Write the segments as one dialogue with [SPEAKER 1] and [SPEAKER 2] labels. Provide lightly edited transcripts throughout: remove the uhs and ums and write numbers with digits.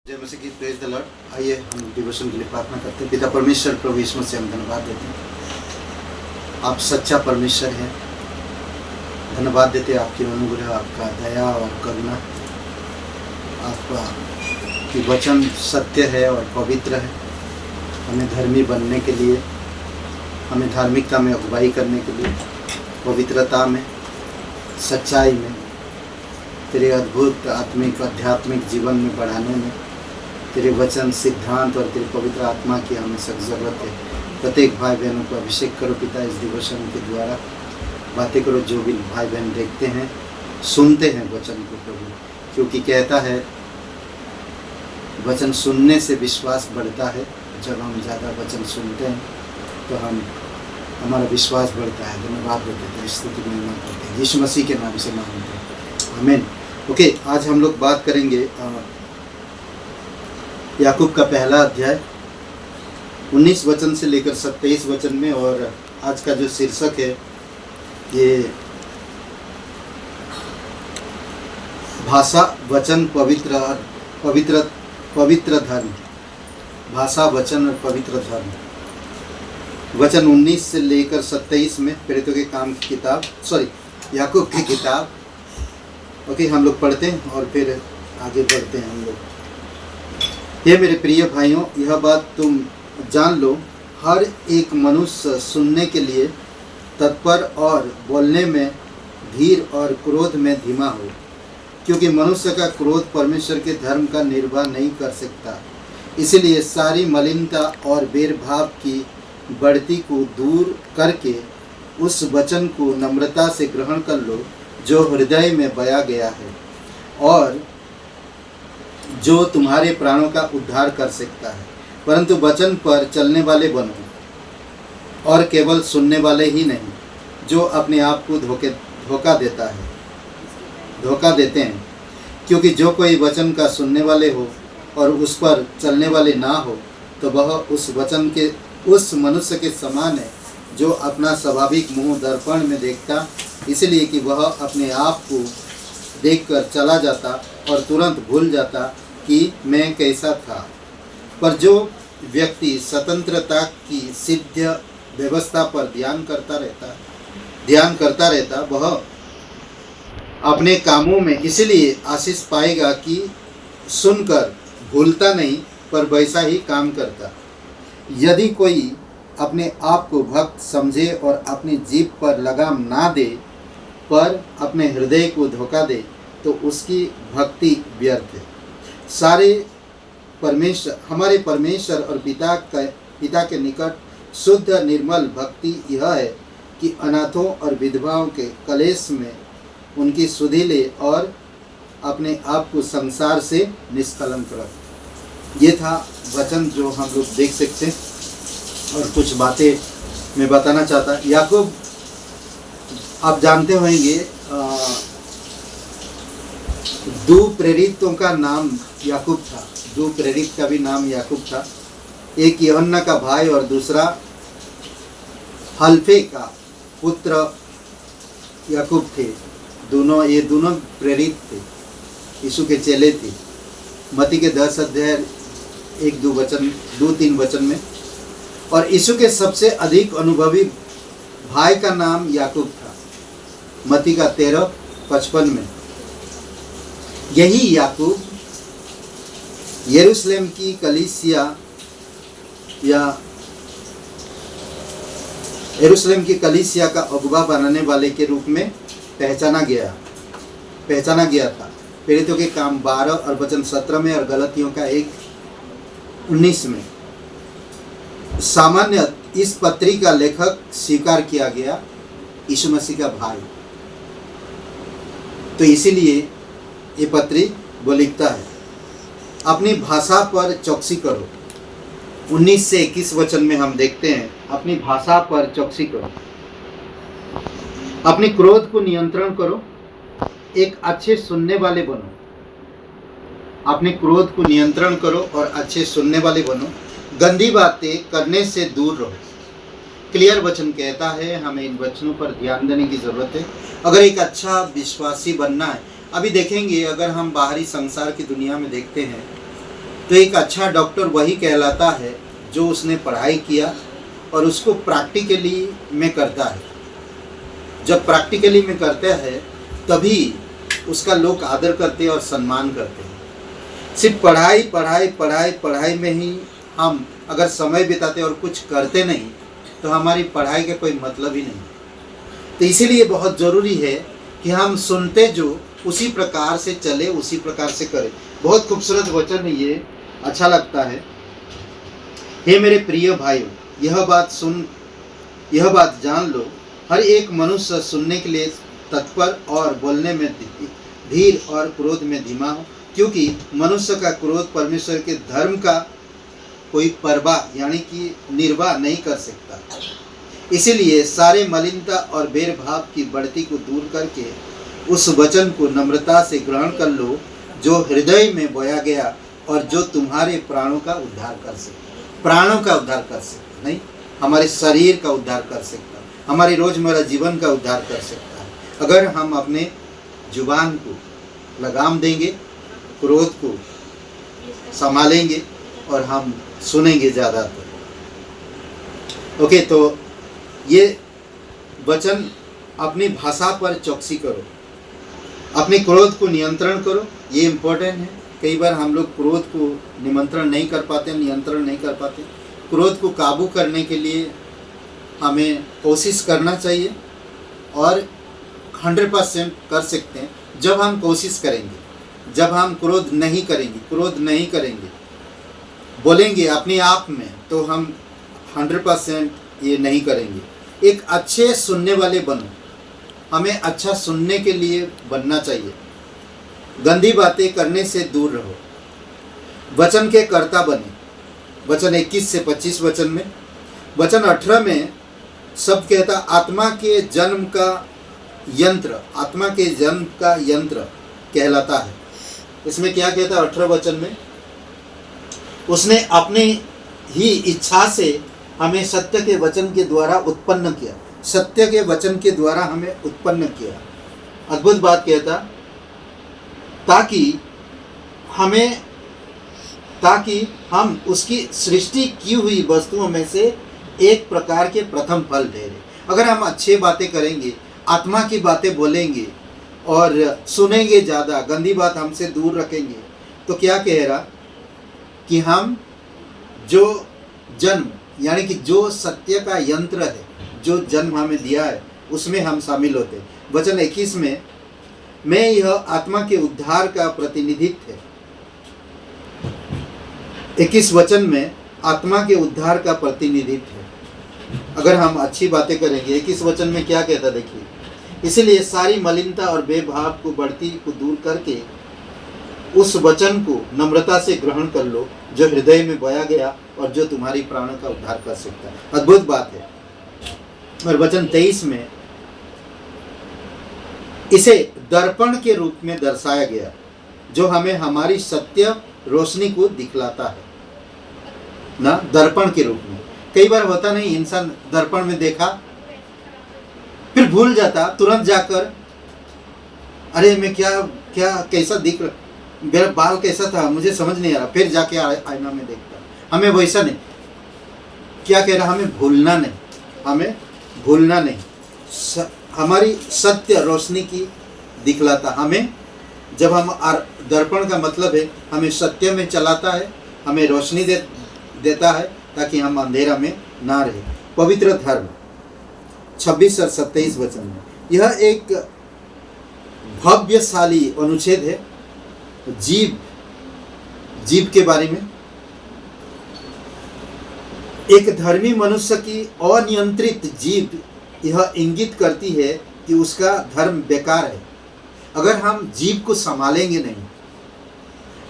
[SPEAKER 1] जय मसीह की praise the Lord. आइए हम डिवोशन के लिए प्रार्थना करते हैं। पिता परमेश्वर प्रभु यीशु मसीह हम धन्यवाद देते हैं, आप सच्चा परमेश्वर हैं। धन्यवाद देते हैं आपकी अनुग्रह, आपका दया और करुणा, आपका कि वचन सत्य है और पवित्र है। हमें धर्मी बनने के लिए, हमें धार्मिकता में अगुवाई करने के लिए, पवित्रता में, सच्चाई में, तेरे अद्भुत आत्मिक आध्यात्मिक जीवन में बढ़ाने में तेरे वचन, सिद्धांत और तेरे पवित्र आत्मा की हमें सख्त ज़रूरत है। प्रत्येक भाई बहनों को अभिषेक करो पिता, इस डिवोशन के द्वारा बातें करो। जो भी भाई बहन देखते हैं, सुनते हैं वचन को प्रभु, क्योंकि कहता है वचन सुनने से विश्वास बढ़ता है। जब हम ज़्यादा वचन सुनते हैं तो हमारा विश्वास बढ़ता है। धन्यवाद देते हैं, स्तुति महिमा करते हैं, यीशु मसीह के नाम से मांगते हैं, आमीन। ओके, आज हम लोग बात करेंगे याकूब का पहला अध्याय 19 वचन से लेकर 27 वचन में। और आज का जो शीर्षक है ये भाषा वचन पवित्र धर्म। भाषा वचन और पवित्र धर्म। वचन 19 से लेकर 27 में प्रेरितों के काम की किताब, याकूब की किताब। ओके, हम लोग पढ़ते हैं और फिर आगे बढ़ते हैं हम लोग। ये मेरे प्रिय भाइयों, यह बात तुम जान लो, हर एक मनुष्य सुनने के लिए तत्पर और बोलने में धीर और क्रोध में धीमा हो, क्योंकि मनुष्य का क्रोध परमेश्वर के धर्म का निर्वाह नहीं कर सकता। इसलिए सारी मलिनता और भेदभाव की बढ़ती को दूर करके उस वचन को नम्रता से ग्रहण कर लो जो हृदय में बया गया है और जो तुम्हारे प्राणों का उद्धार कर सकता है। परंतु वचन पर चलने वाले बनो, और केवल सुनने वाले ही नहीं, जो अपने आप को धोखा देते हैं। क्योंकि जो कोई वचन का सुनने वाले हो और उस पर चलने वाले ना हो, तो वह उस वचन के उस मनुष्य के समान है जो अपना स्वाभाविक मुँह दर्पण में देखता, इसलिए कि वह अपने आप को देखकर चला जाता और तुरंत भूल जाता कि मैं कैसा था। पर जो व्यक्ति स्वतंत्रता की सिद्ध व्यवस्था पर ध्यान करता रहता वह अपने कामों में इसलिए आशीष पाएगा कि सुनकर भूलता नहीं, पर वैसा ही काम करता। यदि कोई अपने आप को भक्त समझे और अपनी जीभ पर लगाम ना दे, पर अपने हृदय को धोखा दे, तो उसकी भक्ति व्यर्थ है। हमारे परमेश्वर और पिता के निकट शुद्ध निर्मल भक्ति यह है कि अनाथों और विधवाओं के कलेश में उनकी सुधि ले और अपने आप को संसार से निष्कलंक रख। ये था वचन जो हम लोग देख सकते हैं, और कुछ बातें मैं बताना चाहता। याकूब, आप जानते होंगे, दो प्रेरितों का नाम याकूब था। दो प्रेरित का भी नाम याकूब था। एक यूहन्ना का भाई और दूसरा हल्फे का पुत्र याकूब थे। ये दोनों प्रेरित थे, यीशु के चेले थे। मत्ती के 10 अध्याय 1-2-3 वचन में। और यीशु के सबसे अधिक अनुभवी भाई का नाम याकूब था, मत्ती का 13:55 में। यही याकूब यरूशलेम की कलीसिया का अगुवा बनाने वाले के रूप में पहचाना गया था। प्रेरितों के काम 12 और वचन 17 में और गलतियों का 1:19 में। सामान्य इस पत्री का लेखक स्वीकार किया गया यीशु मसीह का भाई, तो इसीलिए ये पत्री वो लिखता है, अपनी भाषा पर चौकसी करो। 19 से 21 वचन में हम देखते हैं, अपनी भाषा पर चौकसी करो, अपने क्रोध को नियंत्रण करो, एक अच्छे सुनने वाले बनो। अपने क्रोध को नियंत्रण करो और अच्छे सुनने वाले बनो। गंदी बातें करने से दूर रहो। क्लियर वचन कहता है, हमें इन वचनों पर ध्यान देने की ज़रूरत है अगर एक अच्छा विश्वासी बनना है। अभी देखेंगे, अगर हम बाहरी संसार की दुनिया में देखते हैं तो एक अच्छा डॉक्टर वही कहलाता है जो उसने पढ़ाई किया और उसको प्रैक्टिकली में करता है। जब प्रैक्टिकली में करता है तभी उसका लोग आदर करते हैं और सम्मान करते हैं। सिर्फ पढ़ाई पढ़ाई पढ़ाई पढ़ाई में ही हम अगर समय बिताते और कुछ करते नहीं तो हमारी पढ़ाई का कोई मतलब ही नहीं। तो इसीलिए बहुत ज़रूरी है कि हम सुनते जो उसी प्रकार से चले, उसी प्रकार से करें। बहुत खूबसूरत वचन है ये, अच्छा लगता है। हे मेरे प्रिय भाइयों, यह बात जान लो, हर एक मनुष्य सुनने के लिए तत्पर और बोलने में धीर और क्रोध में धीमा हो, क्योंकि मनुष्य का क्रोध परमेश्वर के धर्म का कोई परवाह यानी कि निर्वाह नहीं कर सकता। इसीलिए सारे मलिनता और भेदभाव की बढ़ती को दूर करके उस वचन को नम्रता से ग्रहण कर लो जो हृदय में बोया गया और जो तुम्हारे प्राणों का उद्धार कर सकता। प्राणों का उद्धार कर सकता, नहीं हमारे शरीर का उद्धार कर सकता, हमारी रोजमर्रा जीवन का उद्धार कर सकता है अगर हम अपने जुबान को लगाम देंगे, क्रोध को संभालेंगे और हम सुनेंगे ज़्यादातर। ओके, तो ये वचन अपनी भाषा पर चौकसी करो, अपने क्रोध को नियंत्रण करो, ये इम्पोर्टेंट है। कई बार हम लोग क्रोध को नियंत्रण नहीं कर पाते। क्रोध को काबू करने के लिए हमें कोशिश करना चाहिए और 100% कर सकते हैं जब हम कोशिश करेंगे। जब हम क्रोध नहीं करेंगे बोलेंगे अपने आप में, तो हम 100% ये नहीं करेंगे। एक अच्छे सुनने वाले बनो, हमें अच्छा सुनने के लिए बनना चाहिए। गंदी बातें करने से दूर रहो, वचन के कर्ता बने। वचन 21 से 25 वचन में, वचन 18 में शब्द कहता आत्मा के जन्म का यंत्र कहलाता है। इसमें क्या कहता है 18 वचन में, उसने अपनी ही इच्छा से हमें सत्य के वचन के द्वारा उत्पन्न किया। सत्य के वचन के द्वारा हमें उत्पन्न किया। अद्भुत बात कहता, ताकि हम उसकी सृष्टि की हुई वस्तुओं में से एक प्रकार के प्रथम फल ठहरे। अगर हम अच्छी बातें करेंगे, आत्मा की बातें बोलेंगे और सुनेंगे ज़्यादा, गंदी बात हमसे दूर रखेंगे, तो क्या कह रहा कि हम जो जन्म यानी कि जो सत्य का यंत्र है, जो जन्म हमें दिया है, उसमें हम शामिल होते हैं। वचन 21 में, मैं यह आत्मा के उद्धार का प्रतिनिधित्व है। 21 वचन में आत्मा के उद्धार का प्रतिनिधित्व है अगर हम अच्छी बातें करेंगे। 21 वचन में क्या कहता देखिए, इसलिए सारी मलिनता और बेभाव को बढ़ती को दूर करके उस वचन को नम्रता से ग्रहण कर लो जो हृदय में बोया गया और जो तुम्हारी प्राणों का उद्धार कर सकता है। अद्भुत बात है। और वचन 23 में इसे दर्पण के रूप में दर्शाया गया जो हमें हमारी सत्य रोशनी को दिखलाता है ना, दर्पण के रूप में। कई बार होता नहीं, इंसान दर्पण में देखा फिर भूल जाता, तुरंत जाकर अरे मैं क्या कैसा दिख रहा, मेरा बाल कैसा था मुझे समझ नहीं आ रहा, फिर जाके आईना में देखता। हमें वैसा नहीं, क्या कह रहा, हमें भूलना नहीं। हमारी सत्य रोशनी की दिखलाता हमें, जब हम दर्पण का मतलब है हमें सत्य में चलाता है, हमें रोशनी देता है ताकि हम अंधेरा में ना रहे। पवित्र धर्म 26 और 27 वचन में, यह एक भव्यशाली अनुच्छेद है जीव के बारे में। एक धर्मी मनुष्य की अनियंत्रित जीव यह इंगित करती है कि उसका धर्म बेकार है। अगर हम जीव को संभालेंगे नहीं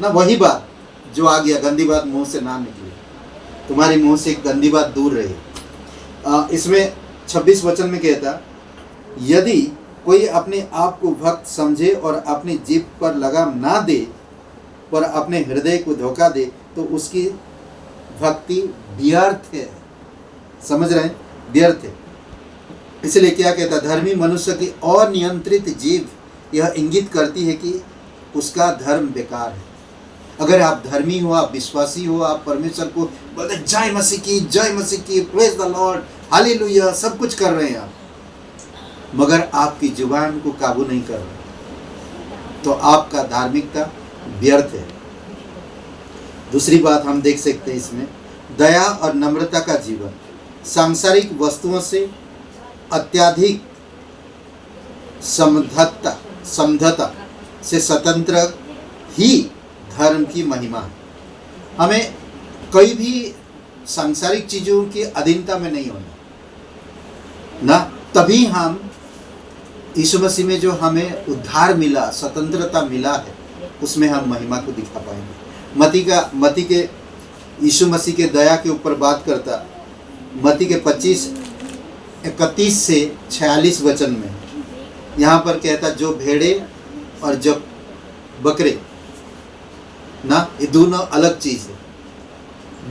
[SPEAKER 1] ना, वही बात जो आ गया, गंदी बात मुंह से ना निकले, तुम्हारे मुंह से गंदी बात दूर रहे। इसमें 26 वचन में कहता, यदि कोई अपने आप को भक्त समझे और अपनी जीभ पर लगाम ना दे पर अपने हृदय को धोखा दे तो उसकी भक्ति व्यर्थ है। समझ रहे हैं, व्यर्थ है। इसलिए क्या कहता, धर्मी मनुष्य की अनियंत्रित जीभ यह इंगित करती है कि उसका धर्म बेकार है। अगर आप धर्मी हो, आप विश्वासी हो, आप परमेश्वर को बोलते जय मसीह की, प्रेज द लॉर्ड, हालेलुया, सब कुछ कर रहे हैं आप, मगर आपकी जुबान को काबू नहीं कर रहे, तो आपका धार्मिकता व्यर्थ है। दूसरी बात हम देख सकते हैं इसमें, दया और नम्रता का जीवन सांसारिक वस्तुओं से अत्यधिक समझौता से स्वतंत्र ही धर्म की महिमा है। हमें कोई भी सांसारिक चीज़ों की अधीनता में नहीं होना ना, तभी हम यीशु मसीह में जो हमें उद्धार मिला, स्वतंत्रता मिला है, उसमें हम महिमा को दिखा पाएंगे। मती के यीशु मसीह के दया के ऊपर बात करता, मती के 25:31 से 46 वचन में यहाँ पर कहता, जो भेड़े और जो बकरे ना, ये दोनों अलग चीज़ है।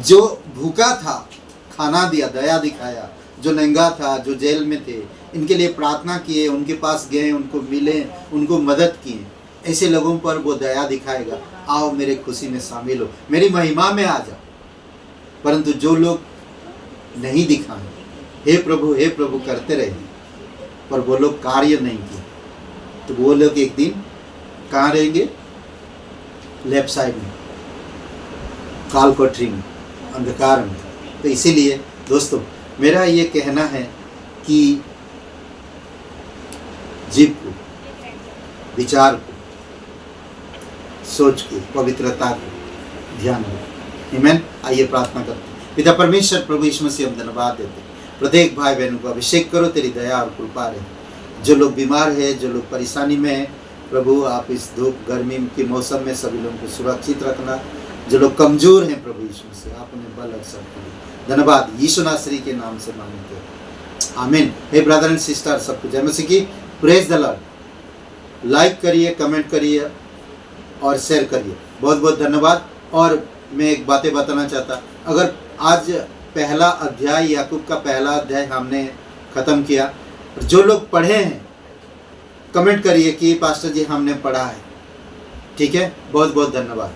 [SPEAKER 1] जो भूखा था खाना दिया, दया दिखाया, जो नंगा था, जो जेल में थे, इनके लिए प्रार्थना किए, उनके पास गए, उनको मिले, उनको मदद किए, ऐसे लोगों पर वो दया दिखाएगा, आओ मेरे खुशी में शामिल हो, मेरी महिमा में आ जाओ। परंतु जो लोग नहीं दिखाए, हे प्रभु करते रहे, पर वो लोग कार्य नहीं किए, तो वो लोग एक दिन कहाँ रहेंगे? लेफ्ट साइड में, काल कोठरी में, अंधकार में। तो इसीलिए दोस्तों मेरा ये कहना है कि जीव को, विचार को, सोच को, पवित्रता को ध्यान रखें। आमीन। आइए प्रार्थना करते हैं। पिता परमेश्वर, प्रभु यीशु मसीह, हम धन्यवाद देते हैं। प्रत्येक भाई बहन को अभिषेक करो, तेरी दया और कृपा रहे। जो लोग बीमार है, जो लोग परेशानी में है, प्रभु आप इस धूप गर्मी के मौसम में सभी लोगों को सुरक्षित रखना। जो लोग कमजोर हैं, प्रभु यीशु मसीह आप उन्हें बल अवसर करें। धन्यवाद यीशु नासरी के नाम से मांगते हैं, आमीन। हे ब्रदर एंड सिस्टर, सबको जय मसीह की, प्रेज द लॉर्ड। लाइक करिए, कमेंट करिए और शेयर करिए। बहुत बहुत धन्यवाद। और मैं एक बातें बताना चाहता, अगर आज पहला अध्याय, याकूब का पहला अध्याय हमने ख़त्म किया, जो लोग पढ़े हैं कमेंट करिए कि पास्टर जी हमने पढ़ा है। ठीक है, बहुत बहुत धन्यवाद।